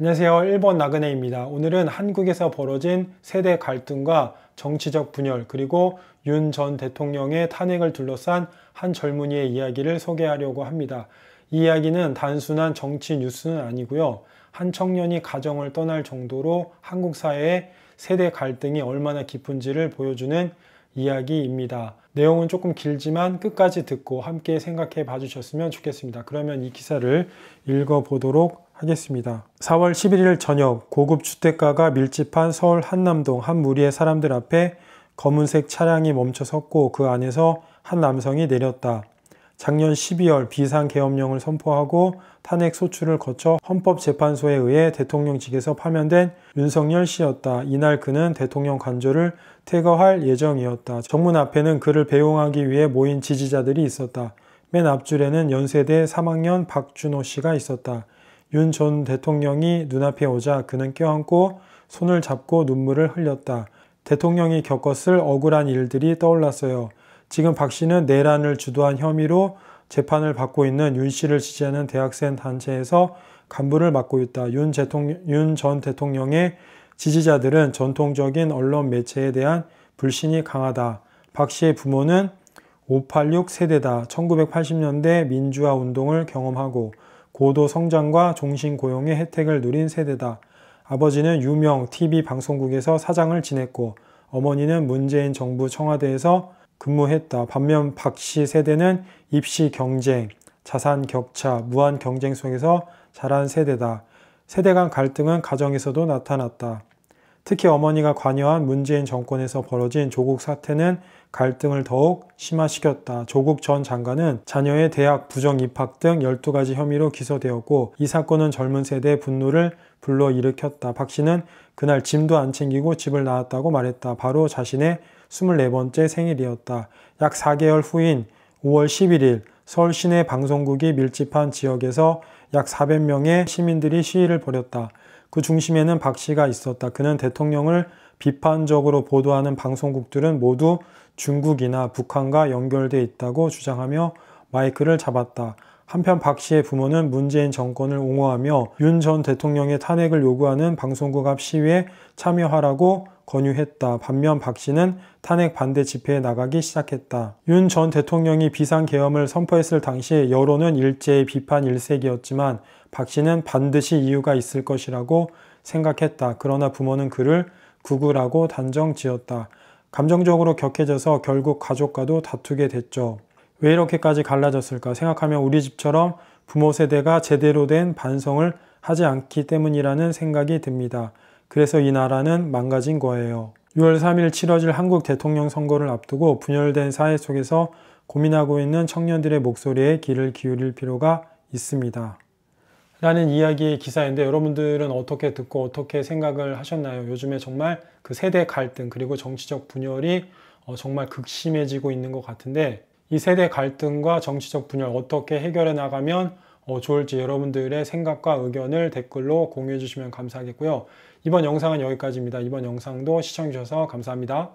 안녕하세요. 1번 나그네입니다. 오늘은 한국에서 벌어진 세대 갈등과 정치적 분열, 그리고 윤 전 대통령의 탄핵을 둘러싼 한 젊은이의 이야기를 소개하려고 합니다. 이 이야기는 단순한 정치 뉴스는 아니고요. 한 청년이 가정을 떠날 정도로 한국 사회의 세대 갈등이 얼마나 깊은지를 보여주는 이야기입니다. 내용은 조금 길지만 끝까지 듣고 함께 생각해 봐주셨으면 좋겠습니다. 그러면 이 기사를 읽어보도록 하겠습니다. 4월 11일 저녁 고급 주택가가 밀집한 서울 한남동 한 무리의 사람들 앞에 검은색 차량이 멈춰 섰고 그 안에서 한 남성이 내렸다. 작년 12월 비상계엄령을 선포하고 탄핵 소추를 거쳐 헌법재판소에 의해 대통령직에서 파면된 윤석열 씨였다. 이날 그는 대통령 관저를 퇴거할 예정이었다. 정문 앞에는 그를 배웅하기 위해 모인 지지자들이 있었다. 맨 앞줄에는 연세대 3학년 박준호 씨가 있었다. 윤 전 대통령이 눈앞에 오자 그는 껴안고 손을 잡고 눈물을 흘렸다. 대통령이 겪었을 억울한 일들이 떠올랐어요. 지금 박 씨는 내란을 주도한 혐의로 재판을 받고 있는 윤 씨를 지지하는 대학생 단체에서 간부를 맡고 있다. 윤 전 대통령의 지지자들은 전통적인 언론 매체에 대한 불신이 강하다. 박 씨의 부모는 586 세대다. 1980년대 민주화 운동을 경험하고 고도 성장과 종신 고용의 혜택을 누린 세대다. 아버지는 유명 TV 방송국에서 사장을 지냈고 어머니는 문재인 정부 청와대에서 근무했다. 반면 박 씨 세대는 입시 경쟁, 자산 격차, 무한 경쟁 속에서 자란 세대다. 세대 간 갈등은 가정에서도 나타났다. 특히 어머니가 관여한 문재인 정권에서 벌어진 조국 사태는 갈등을 더욱 심화시켰다. 조국 전 장관은 자녀의 대학 부정 입학 등 12가지 혐의로 기소되었고 이 사건은 젊은 세대의 분노를 불러일으켰다. 박 씨는 그날 짐도 안 챙기고 집을 나왔다고 말했다. 바로 자신의 24번째 생일이었다. 약 4개월 후인 5월 11일 서울 시내 방송국이 밀집한 지역에서 약 400명의 시민들이 시위를 벌였다. 그 중심에는 박 씨가 있었다. 그는 대통령을 비판적으로 보도하는 방송국들은 모두 중국이나 북한과 연결돼 있다고 주장하며 마이크를 잡았다. 한편 박 씨의 부모는 문재인 정권을 옹호하며 윤 전 대통령의 탄핵을 요구하는 방송국 앞 시위에 참여하라고 권유했다. 반면 박 씨는 탄핵 반대 집회에 나가기 시작했다. 윤 전 대통령이 비상계엄을 선포했을 당시 여론은 일제의 비판 일색이었지만 박 씨는 반드시 이유가 있을 것이라고 생각했다. 그러나 부모는 그를 구구라고 단정 지었다. 감정적으로 격해져서 결국 가족과도 다투게 됐죠. 왜 이렇게까지 갈라졌을까 생각하면 우리 집처럼 부모 세대가 제대로 된 반성을 하지 않기 때문이라는 생각이 듭니다. 그래서 이 나라는 망가진 거예요. 6월 3일 치러질 한국 대통령 선거를 앞두고 분열된 사회 속에서 고민하고 있는 청년들의 목소리에 귀를 기울일 필요가 있습니다. 라는 이야기의 기사인데 여러분들은 어떻게 듣고 어떻게 생각을 하셨나요? 요즘에 정말 그 세대 갈등 그리고 정치적 분열이 정말 극심해지고 있는 것 같은데 이 세대 갈등과 정치적 분열 어떻게 해결해 나가면 좋을지 여러분들의 생각과 의견을 댓글로 공유해 주시면 감사하겠고요. 이번 영상은 여기까지입니다. 이번 영상도 시청해 주셔서 감사합니다.